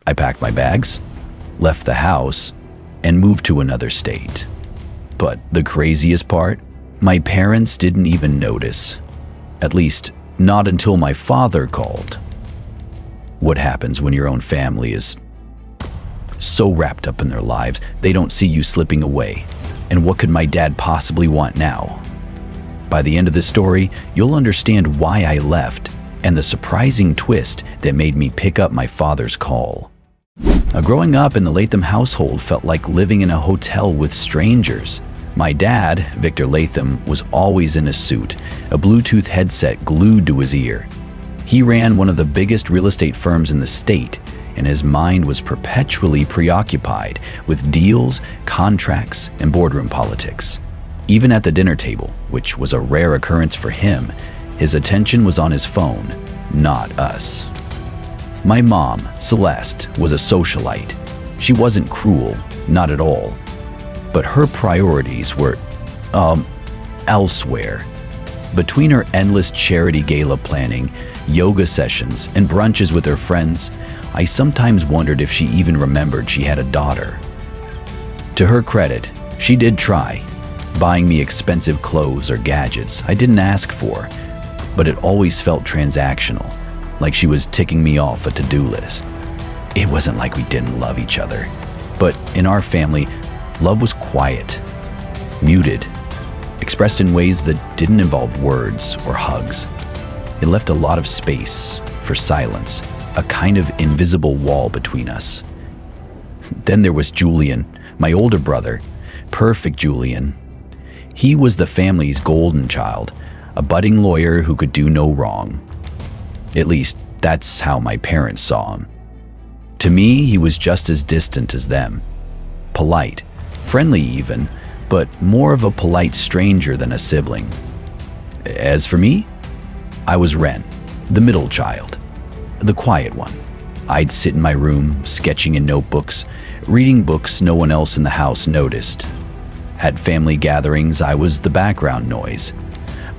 I packed my bags, left the house, and moved to another state. But the craziest part, my parents didn't even notice. At least, not until my father called. What happens when your own family is so wrapped up in their lives, they don't see you slipping away? And what could my dad possibly want now? By the end of this story, you'll understand why I left and the surprising twist that made me pick up my father's call. Now, growing up in the Latham household felt like living in a hotel with strangers. My dad, Victor Latham, was always in a suit, a Bluetooth headset glued to his ear. He ran one of the biggest real estate firms in the state, and his mind was perpetually preoccupied with deals, contracts, and boardroom politics. Even at the dinner table, which was a rare occurrence for him, his attention was on his phone, not us. My mom, Celeste, was a socialite. She wasn't cruel, not at all. But her priorities were, elsewhere. Between her endless charity gala planning, yoga sessions, and brunches with her friends, I sometimes wondered if she even remembered she had a daughter. To her credit, she did try, buying me expensive clothes or gadgets I didn't ask for, but it always felt transactional, like she was ticking me off a to-do list. It wasn't like we didn't love each other, but in our family, love was quiet, muted, expressed in ways that didn't involve words or hugs. It left a lot of space for silence, a kind of invisible wall between us. Then there was Julian, my older brother, perfect Julian. He was the family's golden child, a budding lawyer who could do no wrong. At least, that's how my parents saw him. To me, he was just as distant as them. Polite, friendly even, but more of a polite stranger than a sibling. As for me, I was Ren, the middle child, the quiet one. I'd sit in my room, sketching in notebooks, reading books no one else in the house noticed. At family gatherings, I was the background noise.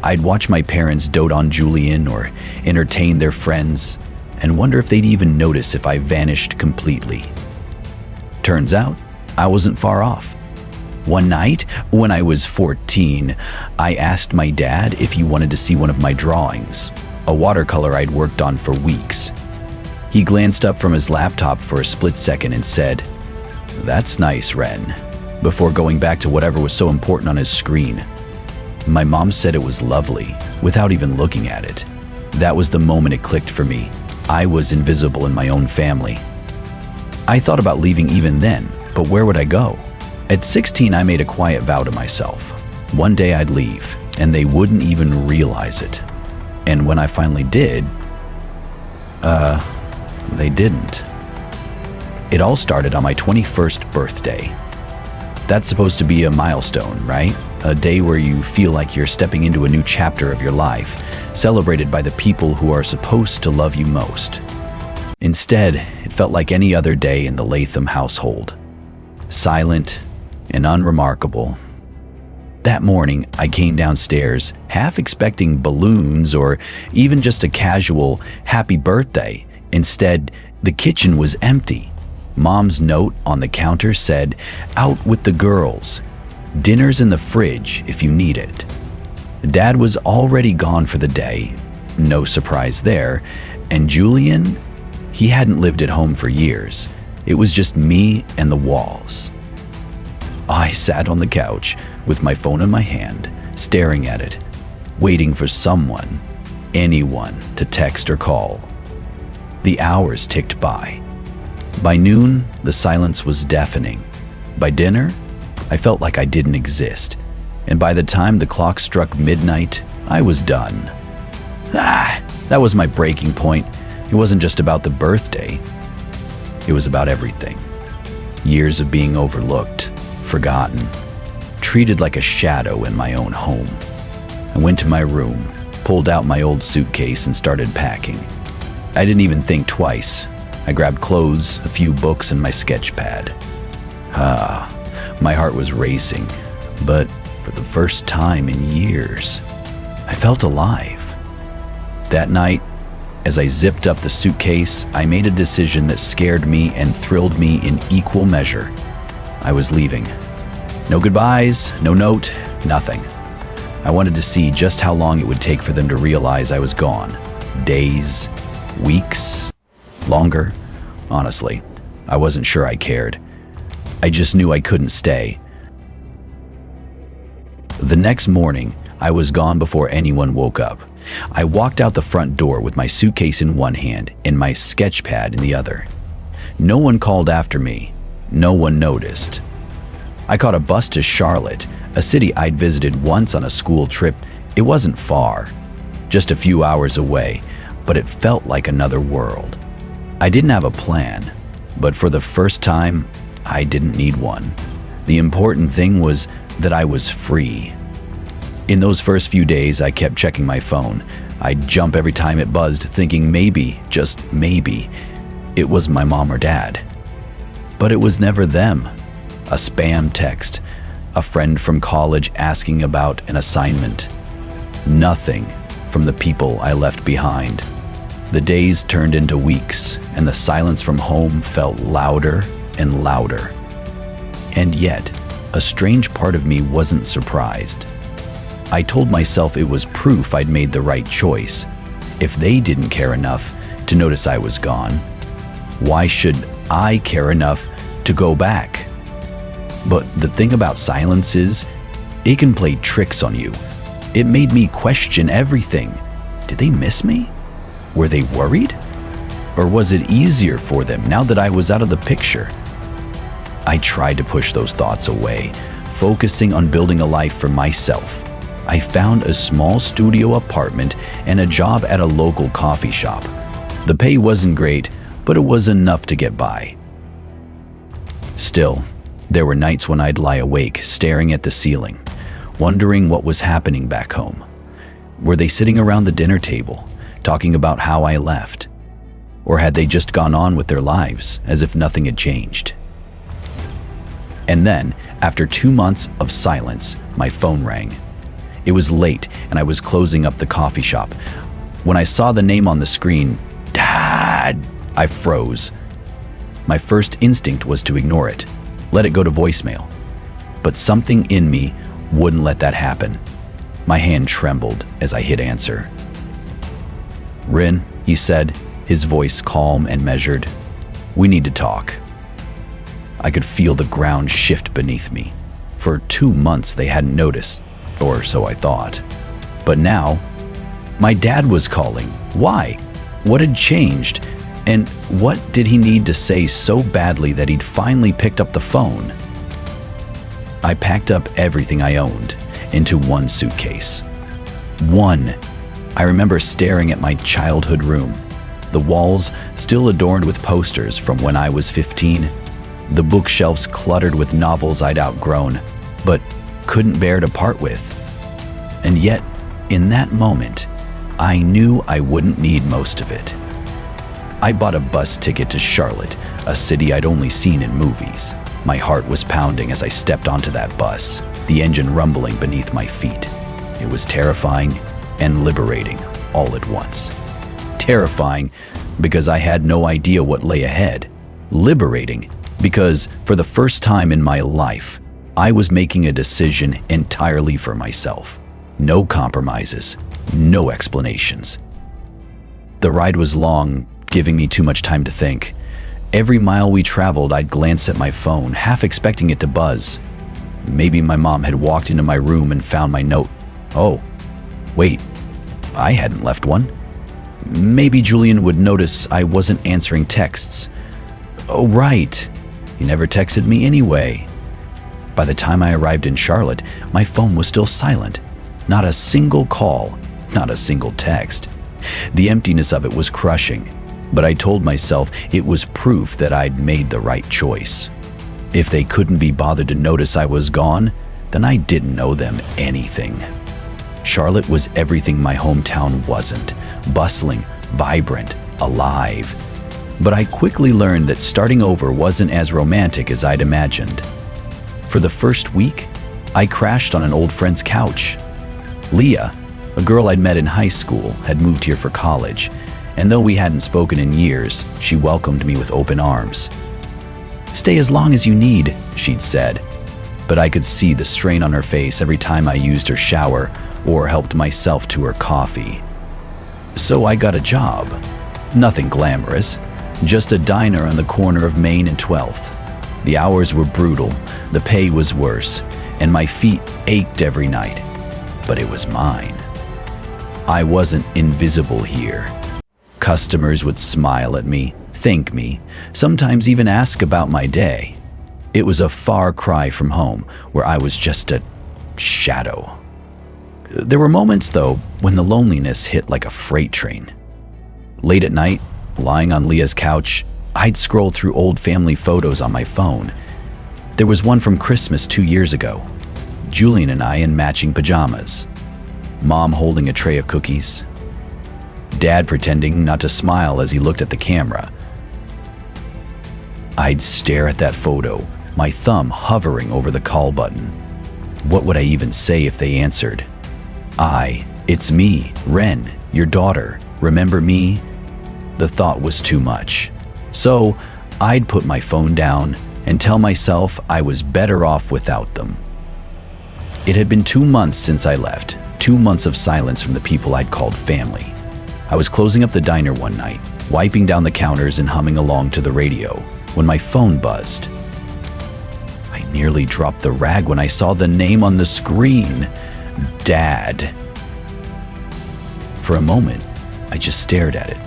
I'd watch my parents dote on Julian or entertain their friends and wonder if they'd even notice if I vanished completely. Turns out, I wasn't far off. One night, when I was 14, I asked my dad if he wanted to see one of my drawings, a watercolor I'd worked on for weeks. He glanced up from his laptop for a split second and said, "That's nice, Ren," before going back to whatever was so important on his screen. My mom said it was lovely, without even looking at it. That was the moment it clicked for me. I was invisible in my own family. I thought about leaving even then, but where would I go? At 16, I made a quiet vow to myself. One day I'd leave, and they wouldn't even realize it. And when I finally did, they didn't. It all started on my 21st birthday. That's supposed to be a milestone, right? A day where you feel like you're stepping into a new chapter of your life, celebrated by the people who are supposed to love you most. Instead, it felt like any other day in the Latham household. Silent and unremarkable. That morning, I came downstairs, half expecting balloons or even just a casual happy birthday. Instead, the kitchen was empty. Mom's note on the counter said, "Out with the girls. Dinner's in the fridge if you need it." Dad was already gone for the day, no surprise there, and Julian, he hadn't lived at home for years. It was just me and the walls. I sat on the couch with my phone in my hand, staring at it, waiting for someone, anyone, to text or call. The hours ticked by. By noon, the silence was deafening. By dinner, I felt like I didn't exist. And by the time the clock struck midnight, I was done. That was my breaking point. It wasn't just about the birthday. It was about everything. Years of being overlooked, forgotten, treated like a shadow in my own home. I went to my room, pulled out my old suitcase and started packing. I didn't even think twice. I grabbed clothes, a few books, and my sketch pad. My heart was racing, but for the first time in years, I felt alive. That night, As I zipped up the suitcase, I made a decision that scared me and thrilled me in equal measure. I was leaving. No goodbyes, no note, nothing. I wanted to see just how long it would take for them to realize I was gone. Days, weeks, longer. Honestly, I wasn't sure I cared. I just knew I couldn't stay. The next morning, I was gone before anyone woke up. I walked out the front door with my suitcase in one hand and my sketch pad in the other. No one called after me. No one noticed. I caught a bus to Charlotte, a city I'd visited once on a school trip. It wasn't far, just a few hours away, but it felt like another world. I didn't have a plan, but for the first time, I didn't need one. The important thing was that I was free. In those first few days, I kept checking my phone. I'd jump every time it buzzed, thinking maybe, just maybe, it was my mom or dad. But it was never them. A spam text, a friend from college asking about an assignment. Nothing from the people I left behind. The days turned into weeks, and the silence from home felt louder and louder. And yet, a strange part of me wasn't surprised. I told myself it was proof I'd made the right choice. If they didn't care enough to notice I was gone, why should I care enough to go back? But the thing about silence is, it can play tricks on you. It made me question everything. Did they miss me? Were they worried? Or was it easier for them now that I was out of the picture? I tried to push those thoughts away, focusing on building a life for myself. I found a small studio apartment and a job at a local coffee shop. The pay wasn't great, but it was enough to get by. Still, there were nights when I'd lie awake, staring at the ceiling, wondering what was happening back home. Were they sitting around the dinner table, talking about how I left? Or had they just gone on with their lives, as if nothing had changed? And then, after 2 months of silence, my phone rang. It was late, and I was closing up the coffee shop. When I saw the name on the screen, Dad, I froze. My first instinct was to ignore it, let it go to voicemail. But something in me wouldn't let that happen. My hand trembled as I hit answer. "Rin," he said, his voice calm and measured. "We need to talk." I could feel the ground shift beneath me. For 2 months they hadn't noticed, or so I thought. But now, my dad was calling. Why? What had changed? And what did he need to say so badly that he'd finally picked up the phone? I packed up everything I owned into one suitcase. One. I remember staring at my childhood room, the walls still adorned with posters from when I was 15, the bookshelves cluttered with novels I'd outgrown, but couldn't bear to part with. And yet, in that moment, I knew I wouldn't need most of it. I bought a bus ticket to Charlotte, a city I'd only seen in movies. My heart was pounding as I stepped onto that bus, the engine rumbling beneath my feet. It was terrifying and liberating all at once. Terrifying because I had no idea what lay ahead. Liberating because for the first time in my life, I was making a decision entirely for myself. No compromises, no explanations. The ride was long, giving me too much time to think. Every mile we traveled, I'd glance at my phone, half expecting it to buzz. Maybe my mom had walked into my room and found my note. Oh, wait, I hadn't left one. Maybe Julian would notice I wasn't answering texts. Oh, right, he never texted me anyway. By the time I arrived in Charlotte, my phone was still silent. Not a single call, not a single text. The emptiness of it was crushing, but I told myself it was proof that I'd made the right choice. If they couldn't be bothered to notice I was gone, then I didn't owe them anything. Charlotte was everything my hometown wasn't: bustling, vibrant, alive. But I quickly learned that starting over wasn't as romantic as I'd imagined. For the first week, I crashed on an old friend's couch. Leah, a girl I'd met in high school, had moved here for college, and though we hadn't spoken in years, she welcomed me with open arms. "Stay as long as you need," she'd said, but I could see the strain on her face every time I used her shower or helped myself to her coffee. So I got a job. Nothing glamorous, just a diner on the corner of Main and 12th. The hours were brutal, the pay was worse, and my feet ached every night. But it was mine. I wasn't invisible here. Customers would smile at me, thank me, sometimes even ask about my day. It was a far cry from home, where I was just a shadow. There were moments, though, when the loneliness hit like a freight train. Late at night, lying on Leah's couch, I'd scroll through old family photos on my phone. There was one from Christmas 2 years ago. Julian and I in matching pajamas. Mom holding a tray of cookies. Dad pretending not to smile as he looked at the camera. I'd stare at that photo, my thumb hovering over the call button. What would I even say if they answered? "It's me, Ren, your daughter. Remember me?" The thought was too much. So I'd put my phone down and tell myself I was better off without them. It had been 2 months since I left, 2 months of silence from the people I'd called family. I was closing up the diner one night, wiping down the counters and humming along to the radio, when my phone buzzed. I nearly dropped the rag when I saw the name on the screen. Dad. For a moment, I just stared at it,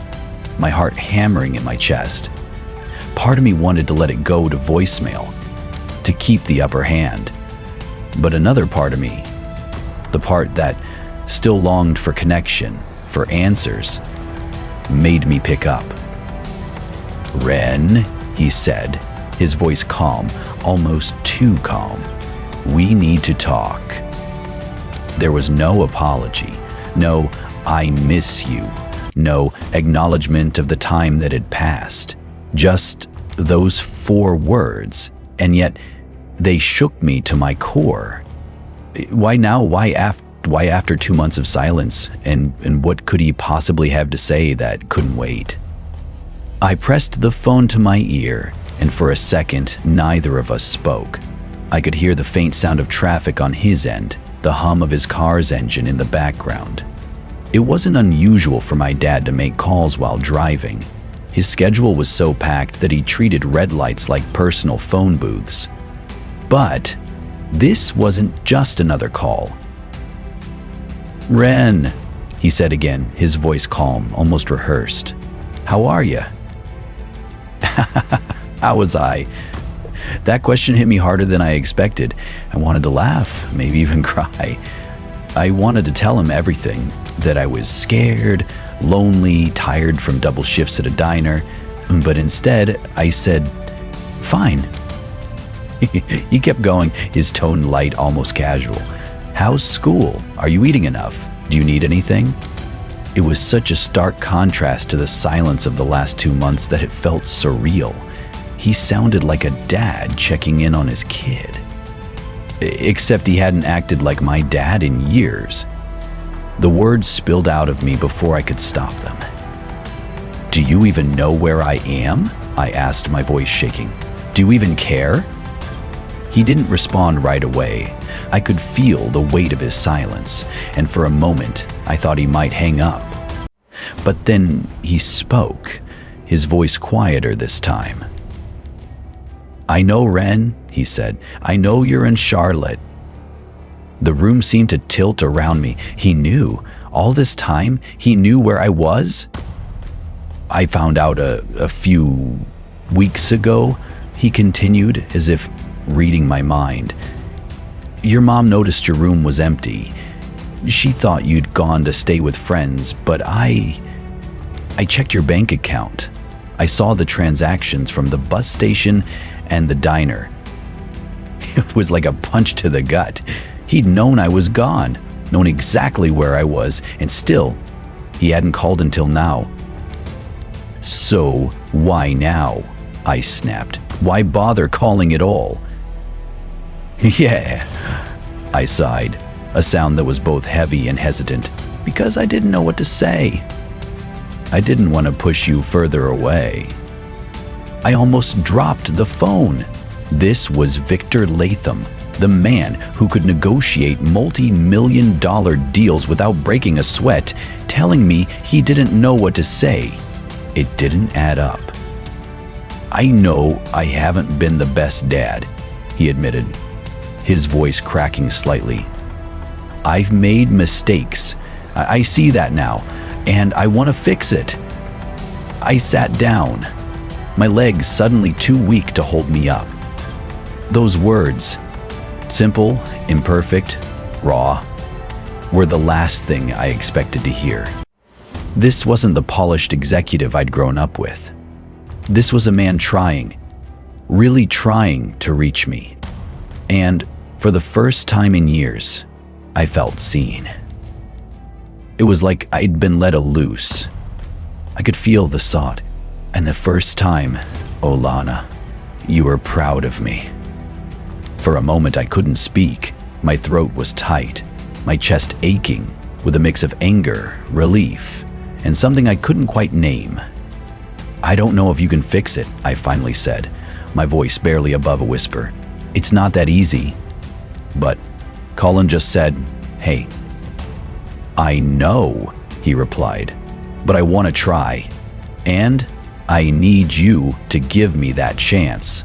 my heart hammering in my chest. Part of me wanted to let it go to voicemail, to keep the upper hand. But another part of me, the part that still longed for connection, for answers, made me pick up. "Ren," he said, his voice calm, almost too calm. "We need to talk." There was no apology, no "I miss you," no acknowledgement of the time that had passed. Just those 4 words, and yet they shook me to my core. Why now? Why after 2 months of silence? And what could he possibly have to say that couldn't wait? I pressed the phone to my ear, and for a second, neither of us spoke. I could hear the faint sound of traffic on his end, the hum of his car's engine in the background. It wasn't unusual for my dad to make calls while driving. His schedule was so packed that he treated red lights like personal phone booths. But this wasn't just another call. "Ren," he said again, his voice calm, almost rehearsed. "How are you?" How was I? That question hit me harder than I expected. I wanted to laugh, maybe even cry. I wanted to tell him everything, that I was scared, lonely, tired from double shifts at a diner, but instead I said, "Fine." He kept going, his tone light, almost casual. "How's school? Are you eating enough? Do you need anything?" It was such a stark contrast to the silence of the last 2 months that it felt surreal. He sounded like a dad checking in on his kid. Except he hadn't acted like my dad in years. The words spilled out of me before I could stop them. "Do you even know where I am?" I asked, my voice shaking. "Do you even care?" He didn't respond right away. I could feel the weight of his silence, and for a moment I thought he might hang up. But then he spoke, his voice quieter this time. "I know, Ren," he said. "I know you're in Charlotte." The room seemed to tilt around me. He knew. All this time, he knew where I was? "I found out a few weeks ago," he continued, as if reading my mind. "Your mom noticed your room was empty. She thought you'd gone to stay with friends, but I checked your bank account. I saw the transactions from the bus station and the diner." It was like a punch to the gut. He'd known I was gone, known exactly where I was, and still, he hadn't called until now. "So, why now?" I snapped. "Why bother calling at all?" "Yeah," I sighed, a sound that was both heavy and hesitant, because I didn't know what to say. I didn't want to push you further away." I almost dropped the phone. This was Victor Latham, the man who could negotiate multi-million-dollar deals without breaking a sweat, telling me he didn't know what to say. It didn't add up. "I know I haven't been the best dad," he admitted, his voice cracking slightly. "I've made mistakes. I see that now, and I want to fix it." I sat down, my legs suddenly too weak to hold me up. Those words, simple, imperfect, raw, were the last thing I expected to hear. This wasn't the polished executive I'd grown up with. This was a man trying, really trying to reach me. And for the first time in years, I felt seen. It was like I'd been let loose. I could feel the sod. And the first time, "Oh, Lana, you were proud of me." For a moment I couldn't speak. My throat was tight, my chest aching with a mix of anger, relief, and something I couldn't quite name. "I don't know if you can fix it," I finally said, my voice barely above a whisper. "It's not that easy." But Colin just said, "Hey." "I know," he replied, "but I want to try. And I need you to give me that chance."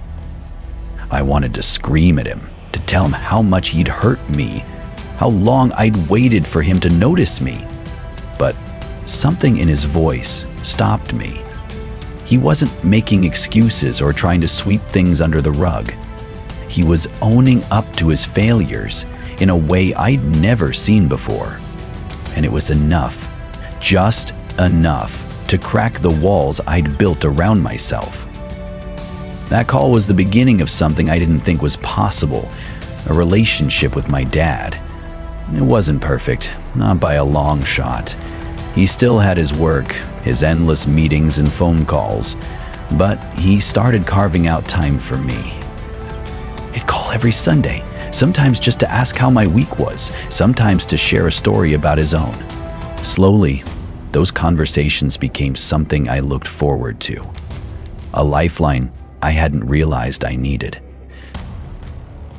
I wanted to scream at him, to tell him how much he'd hurt me, how long I'd waited for him to notice me. But something in his voice stopped me. He wasn't making excuses or trying to sweep things under the rug. He was owning up to his failures in a way I'd never seen before. And it was enough, just enough, to crack the walls I'd built around myself. That call was the beginning of something I didn't think was possible, a relationship with my dad. It wasn't perfect, not by a long shot. He still had his work, his endless meetings and phone calls, but he started carving out time for me. He'd call every Sunday, sometimes just to ask how my week was, sometimes to share a story about his own. Slowly, those conversations became something I looked forward to, a lifeline I hadn't realized I needed.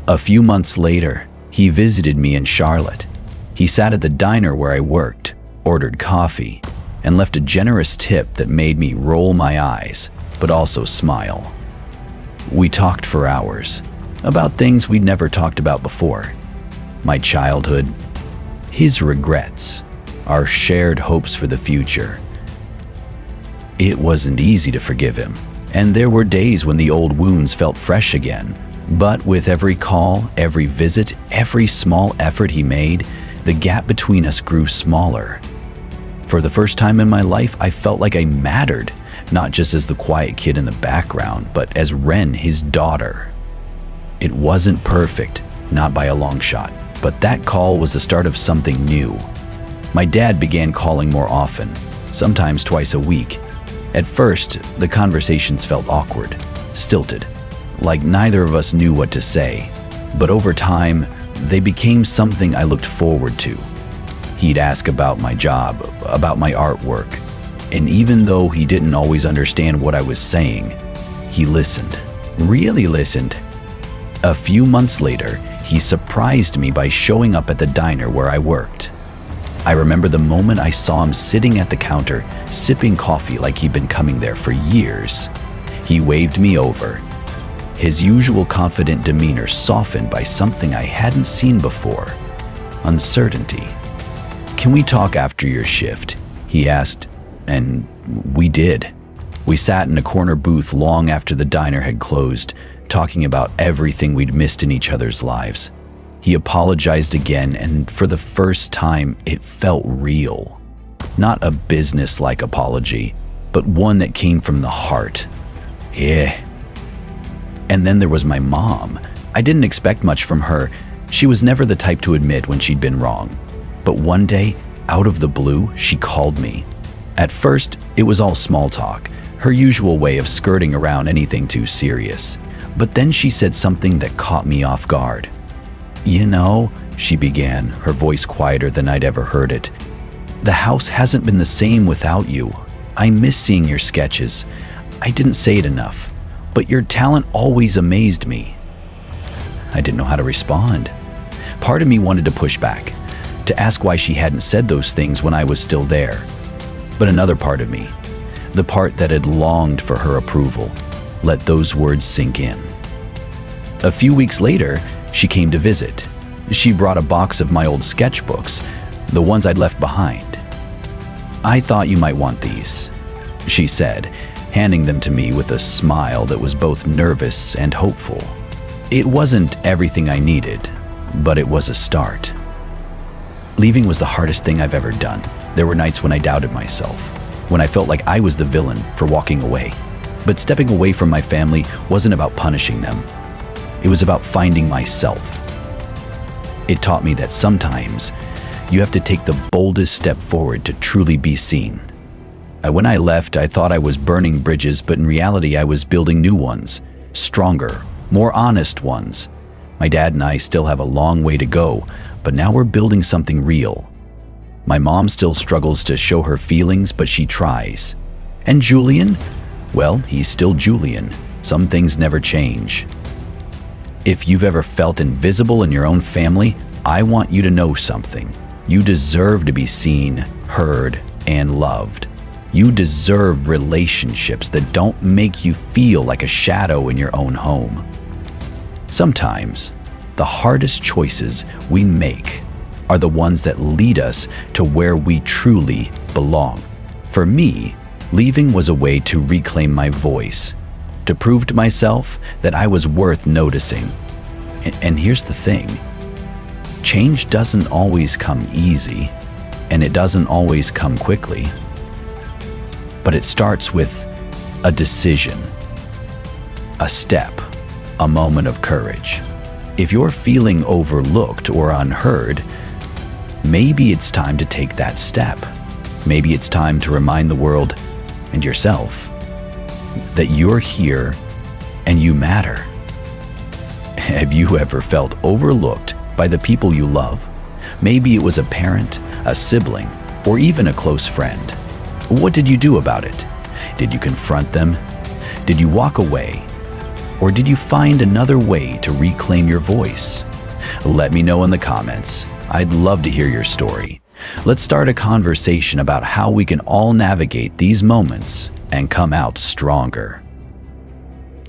A few months later, he visited me in Charlotte. He sat at the diner where I worked, ordered coffee, and left a generous tip that made me roll my eyes, but also smile. We talked for hours, about things we'd never talked about before. My childhood, his regrets, our shared hopes for the future. It wasn't easy to forgive him, and there were days when the old wounds felt fresh again. But with every call, every visit, every small effort he made, the gap between us grew smaller. For the first time in my life, I felt like I mattered, not just as the quiet kid in the background, but as Ren, his daughter. It wasn't perfect, not by a long shot, but that call was the start of something new. My dad began calling more often, sometimes twice a week. At first, the conversations felt awkward, stilted, like neither of us knew what to say. But over time, they became something I looked forward to. He'd ask about my job, about my artwork, and even though he didn't always understand what I was saying, he listened, really listened. A few months later, he surprised me by showing up at the diner where I worked. I remember the moment I saw him sitting at the counter, sipping coffee like he'd been coming there for years. He waved me over, his usual confident demeanor softened by something I hadn't seen before, uncertainty. "Can we talk after your shift?" he asked, and we did. We sat in a corner booth long after the diner had closed, talking about everything we'd missed in each other's lives. He apologized again, and for the first time, it felt real. Not a business-like apology, but one that came from the heart. Yeah. And then there was my mom. I didn't expect much from her. She was never the type to admit when she'd been wrong. But one day, out of the blue, she called me. At first, it was all small talk, her usual way of skirting around anything too serious. But then she said something that caught me off guard. "You know," she began, her voice quieter than I'd ever heard it, "the house hasn't been the same without you. I miss seeing your sketches. I didn't say it enough, but your talent always amazed me." I didn't know how to respond. Part of me wanted to push back, to ask why she hadn't said those things when I was still there. But another part of me, the part that had longed for her approval, let those words sink in. A few weeks later, she came to visit. She brought a box of my old sketchbooks, the ones I'd left behind. "I thought you might want these," she said, handing them to me with a smile that was both nervous and hopeful. It wasn't everything I needed, but it was a start. Leaving was the hardest thing I've ever done. There were nights when I doubted myself, when I felt like I was the villain for walking away. But stepping away from my family wasn't about punishing them. It was about finding myself. It taught me that sometimes you have to take the boldest step forward to truly be seen. When I left, I thought I was burning bridges, but in reality, I was building new ones, stronger, more honest ones. My dad and I still have a long way to go, but now we're building something real. My mom still struggles to show her feelings, but she tries. And Julian? Well, he's still Julian. Some things never change. If you've ever felt invisible in your own family, I want you to know something. You deserve to be seen, heard, and loved. You deserve relationships that don't make you feel like a shadow in your own home. Sometimes, the hardest choices we make are the ones that lead us to where we truly belong. For me, leaving was a way to reclaim my voice, to prove to myself that I was worth noticing. And here's the thing, change doesn't always come easy, and it doesn't always come quickly. But it starts with a decision, a step, a moment of courage. If you're feeling overlooked or unheard, maybe it's time to take that step. Maybe it's time to remind the world and yourself that you're here and you matter. Have you ever felt overlooked by the people you love? Maybe it was a parent, a sibling, or even a close friend. What did you do about it? Did you confront them? Did you walk away? Or did you find another way to reclaim your voice? Let me know in the comments. I'd love to hear your story. Let's start a conversation about how we can all navigate these moments and come out stronger.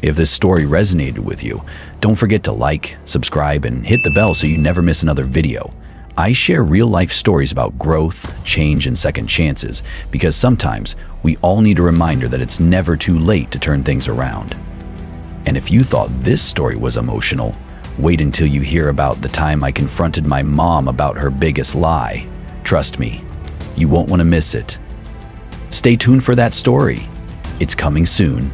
If this story resonated with you, don't forget to like, subscribe, and hit the bell so you never miss another video. I share real-life stories about growth, change, and second chances because sometimes we all need a reminder that it's never too late to turn things around. And if you thought this story was emotional, wait until you hear about the time I confronted my mom about her biggest lie. Trust me, you won't want to miss it. Stay tuned for that story. It's coming soon.